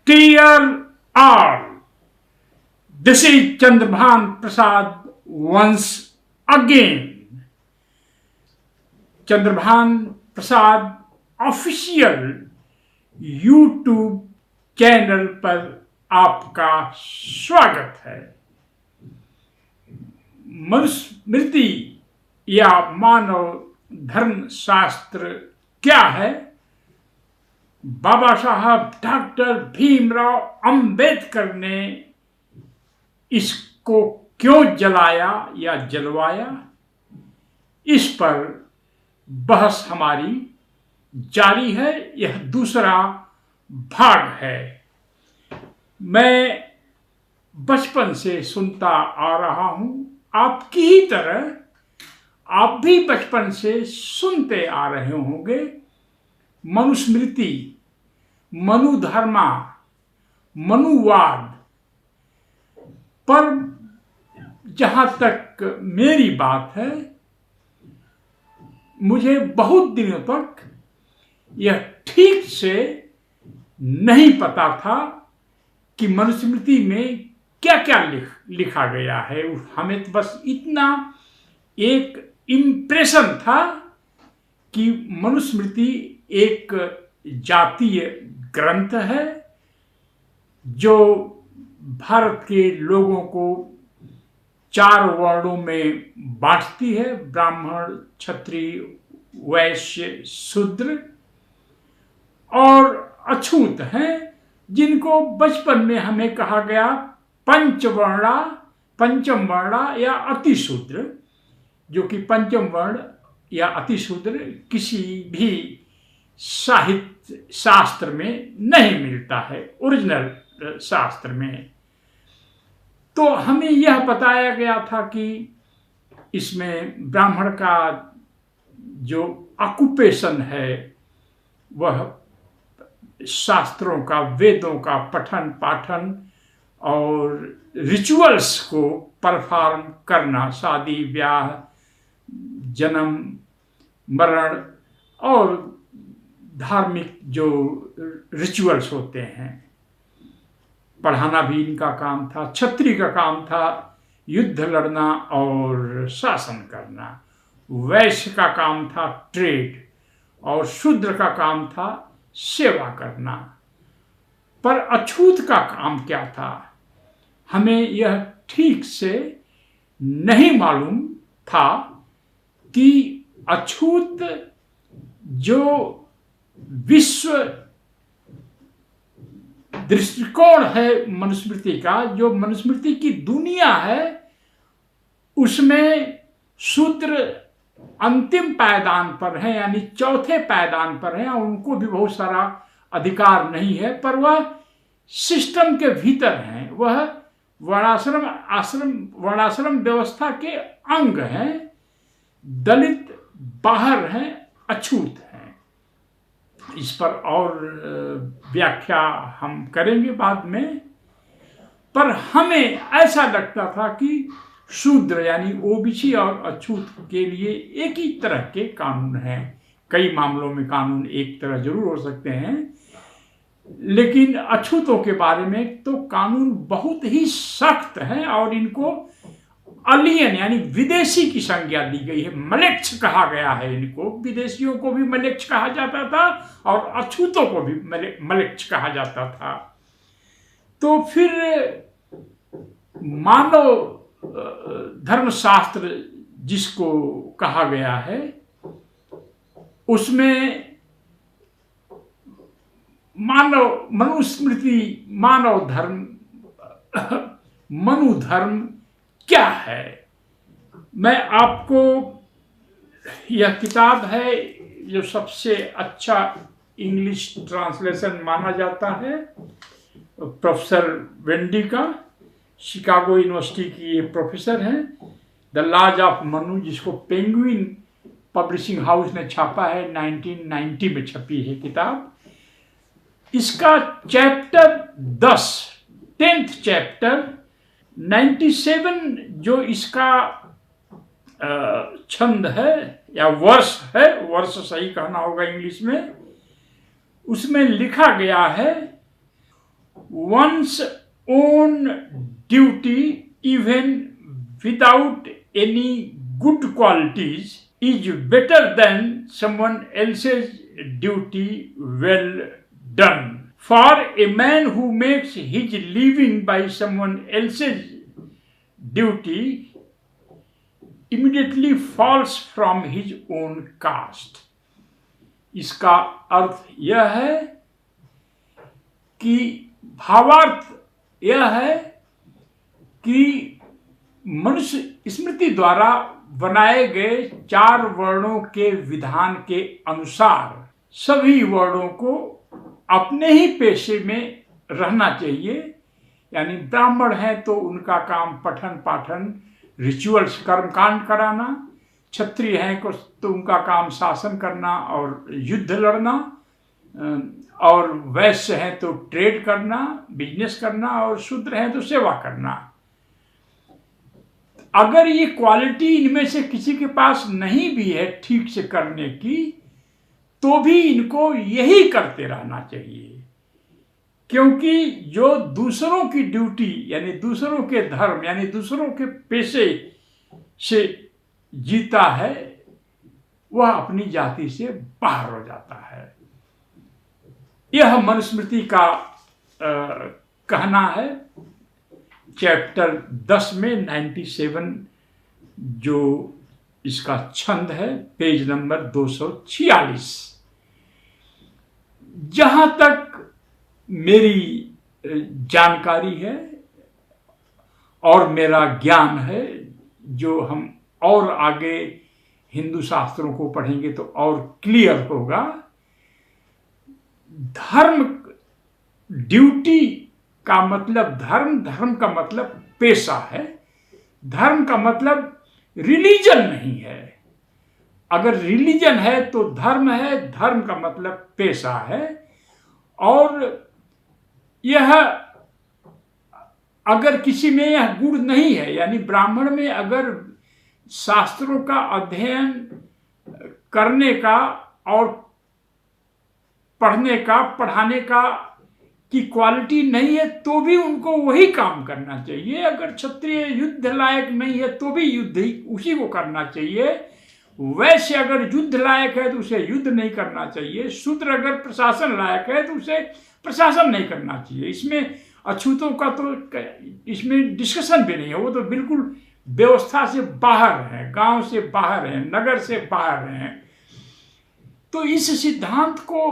Dear all, this is Chandrabhan Prasad once again. Chandrabhan Prasad official YouTube channel पर आपका स्वागत है। मनुस्मृति या मानव धर्म शास्त्र क्या है? बाबा साहब डॉक्टर भीमराव अंबेडकर ने इसको क्यों जलाया या जलवाया, इस पर बहस हमारी जारी है। यह दूसरा भाग है। मैं बचपन से सुनता आ रहा हूं, आपकी ही तरह आप भी बचपन से सुनते आ रहे होंगे। मनुस्मृति, मनुधर्मा, मनुवाद पर जहां तक मेरी बात है, मुझे बहुत दिनों तक यह ठीक से नहीं पता था कि मनुस्मृति में क्या क्या लिखा गया है। हमें तो बस इतना एक इम्प्रेशन था कि मनुस्मृति एक जातीय ग्रंथ है जो भारत के लोगों को 4 वर्णों में बांटती है: ब्राह्मण, क्षत्रिय, वैश्य, शूद्र, और अछूत हैं जिनको बचपन में हमें कहा गया पंचवर्णा, पंचम वर्णा या अतिशूद्र, जो कि पंचम वर्ण या अतिशूद्र किसी भी साहित्य शास्त्र में नहीं मिलता है, ओरिजिनल शास्त्र में। तो हमें यह बताया गया था कि इसमें ब्राह्मण का जो ऑक्यूपेशन है वह शास्त्रों का, वेदों का पठन पाठन और रिचुअल्स को परफॉर्म करना, शादी ब्याह, जन्म मरण और धार्मिक जो रिचुअल्स होते हैं, पढ़ाना भी इनका काम था। क्षत्रिय का काम था युद्ध लड़ना और शासन करना। वैश्य का काम था ट्रेड और शूद्र का काम था सेवा करना। पर अछूत का काम क्या था, हमें यह ठीक से नहीं मालूम था कि अछूत जो विश्व दृष्टिकोण है मनुस्मृति का, जो मनुस्मृति की दुनिया है, उसमें शूद्र अंतिम पायदान पर है, यानी चौथे पायदान पर है, और उनको भी बहुत सारा अधिकार नहीं है, पर वह सिस्टम के भीतर हैं। वह वर्णाश्रम व्यवस्था के अंग हैं। दलित बाहर हैं, अछूत हैं। इस पर और व्याख्या हम करेंगे बाद में। पर हमें ऐसा लगता था कि शूद्र यानी ओबीसी और अछूत के लिए एक ही तरह के कानून हैं। कई मामलों में कानून एक तरह जरूर हो सकते हैं, लेकिन अछूतों के बारे में तो कानून बहुत ही सख्त हैं और इनको अलियन यानी विदेशी की संज्ञा दी गई है। मलेच्छ कहा गया है इनको। विदेशियों को भी मलेच्छ कहा जाता था और अछूतों को भी मलेच्छ कहा जाता था। तो फिर मानव धर्मशास्त्र जिसको कहा गया है, उसमें मनुस्मृति, मानव धर्म, मनुधर्म क्या है। मैं आपको, यह किताब है जो सबसे अच्छा इंग्लिश ट्रांसलेशन माना जाता है, प्रोफेसर वेंडी का, शिकागो यूनिवर्सिटी की ये प्रोफेसर हैं। द लॉज ऑफ मनु, जिसको पेंगुइन पब्लिशिंग हाउस ने छापा है, 1990 में छपी है किताब। इसका चैप्टर 10, 10th चैप्टर 97 जो इसका छंद है या वर्ष है, वर्ष सही कहना होगा इंग्लिश में, उसमें लिखा गया है one's own duty, even without any good qualities, is better than someone else's duty well done. For a man who makes his living by someone else's duty immediately falls from his own caste. इसका अर्थ यह है कि भावार्थ यह है कि मनुष्य स्मृति द्वारा बनाए गए 4 वर्णों के विधान के अनुसार सभी वर्णों को अपने ही पेशे में रहना चाहिए। यानी ब्राह्मण हैं तो उनका काम पठन पाठन रिचुअल्स कर्मकांड कराना, क्षत्रिय हैं तो उनका काम शासन करना और युद्ध लड़ना, और वैश्य हैं तो ट्रेड करना, बिजनेस करना, और शूद्र हैं तो सेवा करना। अगर ये क्वालिटी इनमें से किसी के पास नहीं भी है ठीक से करने की, तो भी इनको यही करते रहना चाहिए, क्योंकि जो दूसरों की ड्यूटी यानी दूसरों के धर्म यानी दूसरों के पेशे से जीता है वह अपनी जाति से बाहर हो जाता है। यह मनुस्मृति का कहना है। चैप्टर 10 में 97 जो इसका छंद है, पेज नंबर 246। जहां तक मेरी जानकारी है और मेरा ज्ञान है, जो हम और आगे हिंदू शास्त्रों को पढ़ेंगे तो और क्लियर होगा, धर्म ड्यूटी का मतलब धर्म, धर्म का मतलब पेशा है, धर्म का मतलब रिलीजन नहीं है। अगर रिलीजन है तो धर्म है, धर्म का मतलब पेशा है। और यह अगर किसी में यह गुण नहीं है, यानी ब्राह्मण में अगर शास्त्रों का अध्ययन करने का और पढ़ने का पढ़ाने का की क्वालिटी नहीं है, तो भी उनको वही काम करना चाहिए। अगर क्षत्रिय युद्ध लायक नहीं है तो भी युद्ध ही उसी को करना चाहिए। वैश्य अगर युद्ध लायक है तो उसे युद्ध नहीं करना चाहिए। शूद्र अगर प्रशासन लायक है तो उसे प्रशासन नहीं करना चाहिए। इसमें अछूतों का तो इसमें डिस्कशन भी नहीं है, वो तो बिल्कुल व्यवस्था से बाहर है, गांव से बाहर है, नगर से बाहर है। तो इस सिद्धांत को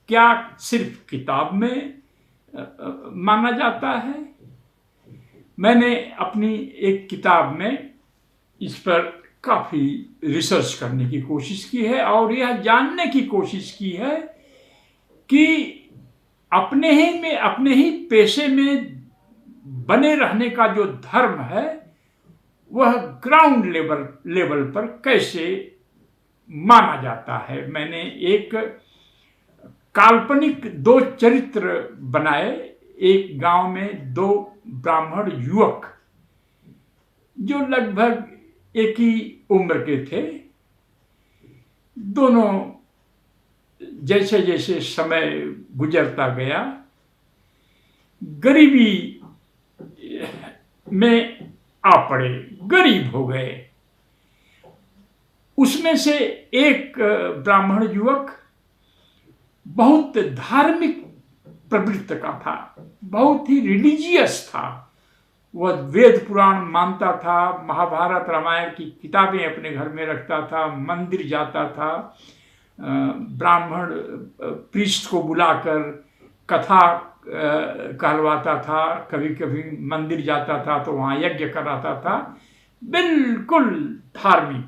क्या सिर्फ किताब में माना जाता है? मैंने अपनी एक किताब में इस पर काफी रिसर्च करने की कोशिश की है और यह जानने की कोशिश की है कि अपने ही पेशे में बने रहने का जो धर्म है वह ग्राउंड लेवल पर कैसे माना जाता है। मैंने एक काल्पनिक 2 चरित्र बनाए। एक गांव में 2 ब्राह्मण युवक जो लगभग एक ही उम्र के थे। दोनों जैसे जैसे समय गुजरता गया गरीबी में आ पड़े, गरीब हो गए। उसमें से एक ब्राह्मण युवक बहुत धार्मिक प्रवृत्ति का था, बहुत ही रिलीजियस था। वह वेद पुराण मानता था, महाभारत रामायण की किताबें अपने घर में रखता था, मंदिर जाता था, ब्राह्मण प्रीस्ट को बुलाकर कथा कहलवाता था, कभी कभी मंदिर जाता था तो वहाँ यज्ञ कराता था। बिल्कुल धार्मिक,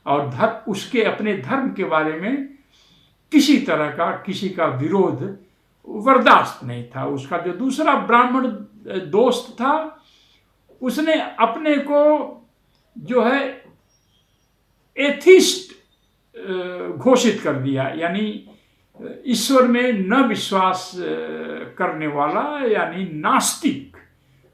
और उसके अपने धर्म के बारे में किसी तरह का किसी का विरोध बर्दाश्त नहीं था। उसका जो दूसरा ब्राह्मण दोस्त था उसने अपने को जो है एथिस्ट घोषित कर दिया, यानी ईश्वर में न विश्वास करने वाला, यानी नास्तिक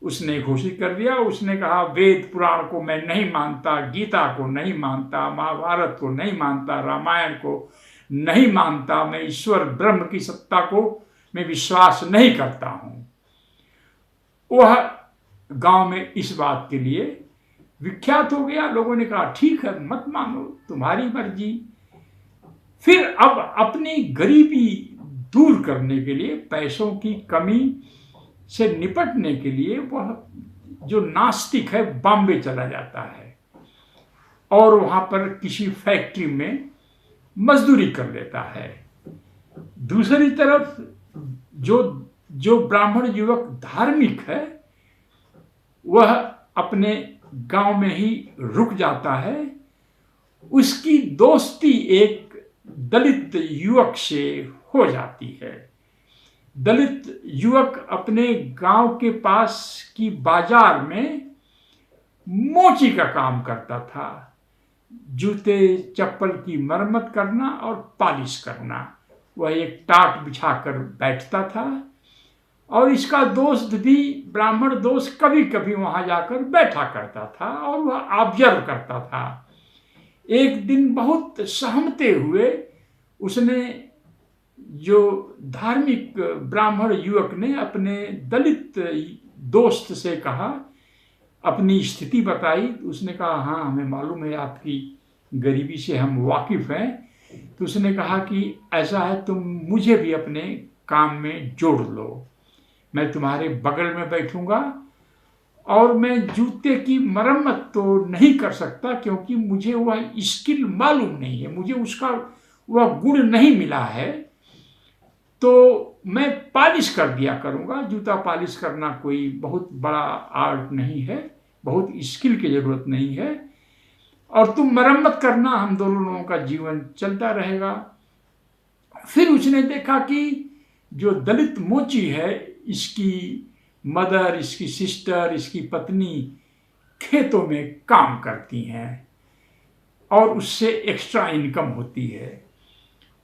उसने घोषित कर दिया। उसने कहा वेद पुराण को मैं नहीं मानता, गीता को नहीं मानता, महाभारत को नहीं मानता, रामायण को नहीं मानता, मैं ईश्वर ब्रह्म की सत्ता को में विश्वास नहीं करता हूं। वह गांव में इस बात के लिए विख्यात हो गया। लोगों ने कहा ठीक है, मत मानो, तुम्हारी मर्जी। फिर अब अपनी गरीबी दूर करने के लिए, पैसों की कमी से निपटने के लिए वह जो नास्तिक है बॉम्बे चला जाता है और वहां पर किसी फैक्ट्री में मजदूरी कर लेता है। दूसरी तरफ जो जो ब्राह्मण युवक धार्मिक है वह अपने गांव में ही रुक जाता है। उसकी दोस्ती एक दलित युवक से हो जाती है। दलित युवक अपने गांव के पास की बाजार में मोची का काम करता था, जूते चप्पल की मरम्मत करना और पॉलिश करना। वह एक टाट बिछाकर बैठता था और इसका दोस्त भी, ब्राह्मण दोस्त, कभी कभी वहां जाकर बैठा करता था और वह ऑब्जर्व करता था। एक दिन बहुत सहमते हुए उसने, जो धार्मिक ब्राह्मण युवक ने अपने दलित दोस्त से कहा, अपनी स्थिति बताई। उसने कहा हाँ, हमें मालूम है आपकी गरीबी से हम वाकिफ हैं। तो उसने कहा कि ऐसा है, तुम मुझे भी अपने काम में जोड़ लो। मैं तुम्हारे बगल में बैठूंगा और मैं जूते की मरम्मत तो नहीं कर सकता क्योंकि मुझे वह स्किल मालूम नहीं है, मुझे उसका वह गुण नहीं मिला है, तो मैं पॉलिश कर दिया करूंगा। जूता पॉलिश करना कोई बहुत बड़ा आर्ट नहीं है, बहुत स्किल की जरूरत नहीं है, और तुम मरम्मत करना, हम दोनों लोगों का जीवन चलता रहेगा। फिर उसने देखा कि जो दलित मोची है, इसकी मदर, इसकी सिस्टर, इसकी पत्नी खेतों में काम करती हैं और उससे एक्स्ट्रा इनकम होती है।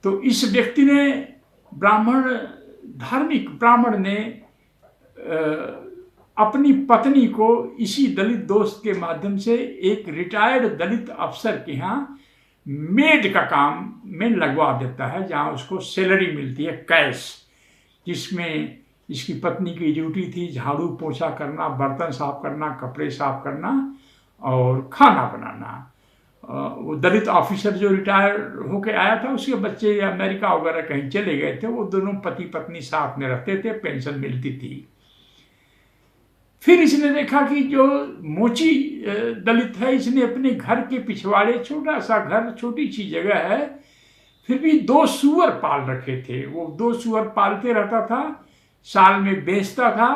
तो इस व्यक्ति ने, धार्मिक ब्राह्मण ने अपनी पत्नी को इसी दलित दोस्त के माध्यम से एक रिटायर्ड दलित अफसर के यहाँ मेड का काम में लगवा देता है, जहाँ उसको सैलरी मिलती है कैश, जिसमें इसकी पत्नी की ड्यूटी थी झाड़ू पोछा करना, बर्तन साफ करना, कपड़े साफ करना और खाना बनाना। वो दलित ऑफिसर जो रिटायर होके आया था, उसके बच्चे अमेरिका वगैरह कहीं चले गए थे, वो दोनों पति पत्नी साथ में रहते थे, पेंशन मिलती थी। फिर इसने देखा कि जो मोची दलित है, इसने अपने घर के पिछवाड़े, छोटा सा घर, छोटी सी जगह है, फिर भी 2 सूअर पाल रखे थे। वो 2 सूअर पालते रहता था, साल में बेचता था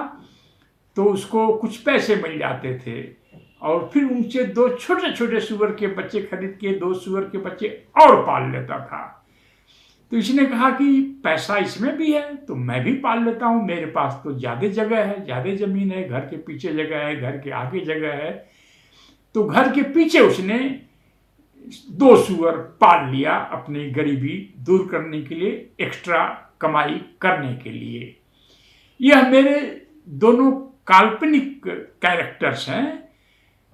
तो उसको कुछ पैसे मिल जाते थे, और फिर उनसे 2 छोटे छोटे सूअर के बच्चे खरीद के 2 सूअर के बच्चे और पाल लेता था। तो इसने कहा कि पैसा इसमें भी है तो मैं भी पाल लेता हूँ, मेरे पास तो ज़्यादा जगह है, ज़्यादा ज़मीन है, घर के पीछे जगह है, घर के आगे जगह है। तो घर के पीछे उसने 2 सूअर पाल लिया अपनी गरीबी दूर करने के लिए, एक्स्ट्रा कमाई करने के लिए। यह मेरे दोनों काल्पनिक कैरेक्टर्स हैं।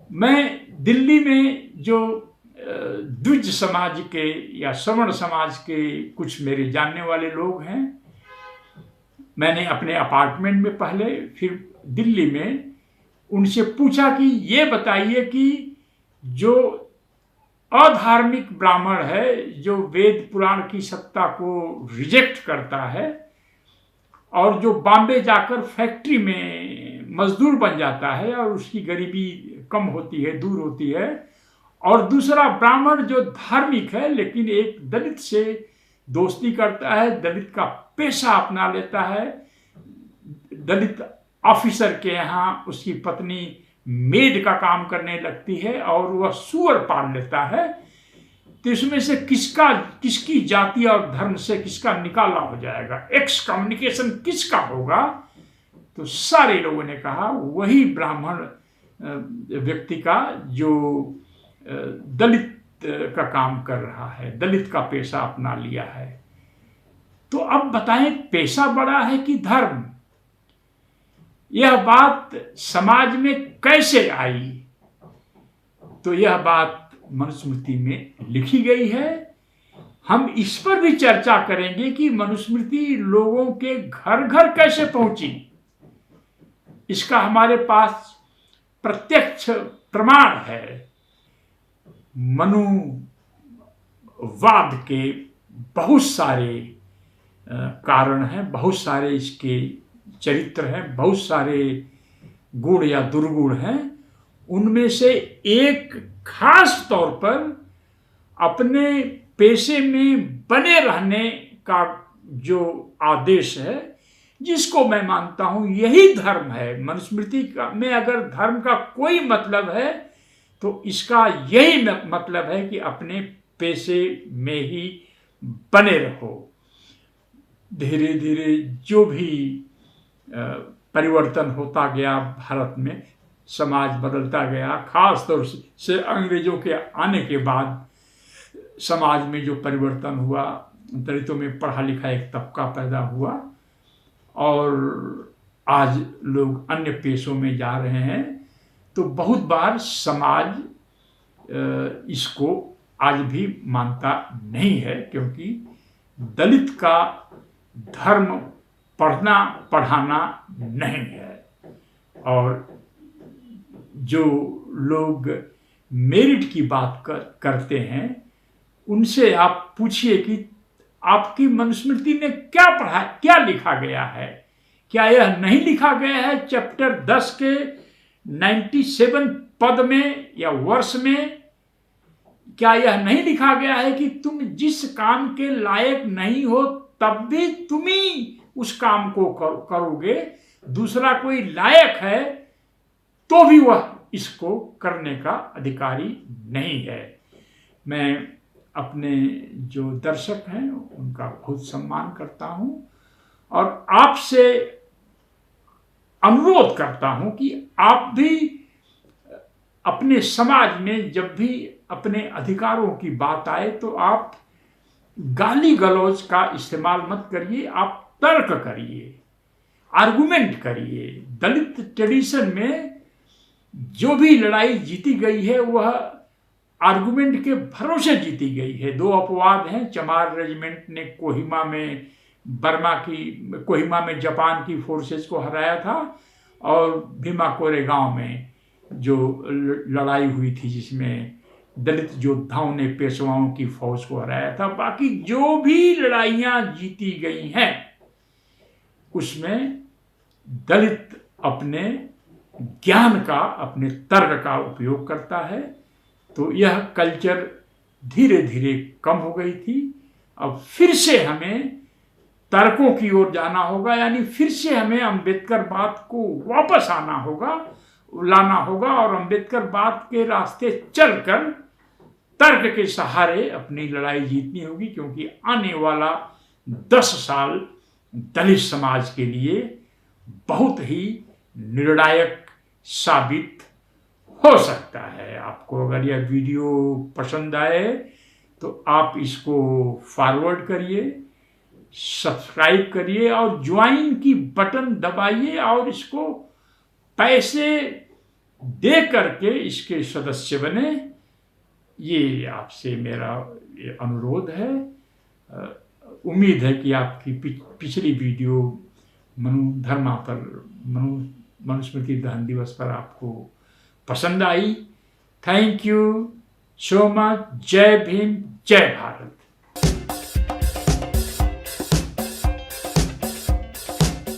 मैं दिल्ली में जो द्विज समाज के या सवर्ण समाज के कुछ मेरे जानने वाले लोग हैं, मैंने अपने अपार्टमेंट में पहले, फिर दिल्ली में उनसे पूछा कि ये बताइए कि जो अधार्मिक ब्राह्मण है, जो वेद पुराण की सत्ता को रिजेक्ट करता है और जो बॉम्बे जाकर फैक्ट्री में मजदूर बन जाता है और उसकी गरीबी कम होती है, दूर होती है, और दूसरा ब्राह्मण जो धार्मिक है लेकिन एक दलित से दोस्ती करता है, दलित का पेशा अपना लेता है, दलित ऑफिसर के यहाँ उसकी पत्नी मेड का काम करने लगती है और वह सूअर पाल लेता है, तो इसमें से किसकी जाति और धर्म से किसका निकाला हो जाएगा, एक्स कम्युनिकेशन किसका होगा? तो सारे लोगों ने कहा वही ब्राह्मण व्यक्ति का जो दलित का काम कर रहा है, दलित का पेशा अपना लिया है। तो अब बताएं, पेशा बड़ा है कि धर्म? यह बात समाज में कैसे आई? तो यह बात मनुस्मृति में लिखी गई है। हम इस पर भी चर्चा करेंगे कि मनुस्मृति लोगों के घर घर कैसे पहुंची। इसका हमारे पास प्रत्यक्ष प्रमाण है। मनुवाद के बहुत सारे कारण हैं, बहुत सारे इसके चरित्र हैं, बहुत सारे गुण या दुर्गुण हैं। उनमें से एक खास तौर पर अपने पेशे में बने रहने का जो आदेश है, जिसको मैं मानता हूं यही धर्म है। मनुस्मृति में अगर धर्म का कोई मतलब है तो इसका यही मतलब है कि अपने पेशे में ही बने रहो। धीरे धीरे जो भी परिवर्तन होता गया भारत में, समाज बदलता गया, खास तौर से अंग्रेजों के आने के बाद समाज में जो परिवर्तन हुआ, दलितों में पढ़ा लिखा एक तबका पैदा हुआ और आज लोग अन्य पेशों में जा रहे हैं। तो बहुत बार समाज इसको आज भी मानता नहीं है, क्योंकि दलित का धर्म पढ़ना पढ़ाना नहीं है। और जो लोग मेरिट की बात करते हैं, उनसे आप पूछिए कि आपकी मनुस्मृति में क्या पढ़ा, क्या लिखा गया है। क्या यह नहीं लिखा गया है चैप्टर 10 के 97 पद में या वर्ष में? क्या यह नहीं लिखा गया है कि तुम जिस काम के लायक नहीं हो तब भी तुम ही उस काम को करोगे, दूसरा कोई लायक है तो भी वह इसको करने का अधिकारी नहीं है। मैं अपने जो दर्शक हैं उनका बहुत सम्मान करता हूं और आपसे अनुरोध करता हूं कि आप भी अपने समाज में जब भी अपने अधिकारों की बात आए तो आप गाली गलौज का इस्तेमाल मत करिए, आप तर्क करिए, आर्गुमेंट करिए। दलित ट्रेडिशन में जो भी लड़ाई जीती गई है वह आर्गुमेंट के भरोसे जीती गई है। दो अपवाद हैं, चमार रेजिमेंट ने कोहिमा में जापान की फोर्सेस को हराया था और भीमा कोरेगांव में जो लड़ाई हुई थी जिसमें दलित योद्धाओं ने पेशवाओं की फौज को हराया था। बाकी जो भी लड़ाइयां जीती गई हैं उसमें दलित अपने ज्ञान का, अपने तर्क का उपयोग करता है। तो यह कल्चर धीरे धीरे कम हो गई थी। अब फिर से हमें तर्कों की ओर जाना होगा, यानी फिर से हमें अम्बेडकर बात को वापस लाना होगा और अम्बेडकर बात के रास्ते चलकर तर्क के सहारे अपनी लड़ाई जीतनी होगी, क्योंकि आने वाला 10 साल दलित समाज के लिए बहुत ही निर्णायक साबित हो सकता है। आपको अगर यह वीडियो पसंद आए तो आप इसको फॉरवर्ड करिए, सब्सक्राइब करिए और ज्वाइन की बटन दबाइए और इसको पैसे दे करके इसके सदस्य बने। ये आपसे मेरा अनुरोध है। उम्मीद है कि आपकी पिछली वीडियो मनुस्मृति दहन दिवस पर आपको पसंद आई। Thank you so much. जय भीम, जय भारत।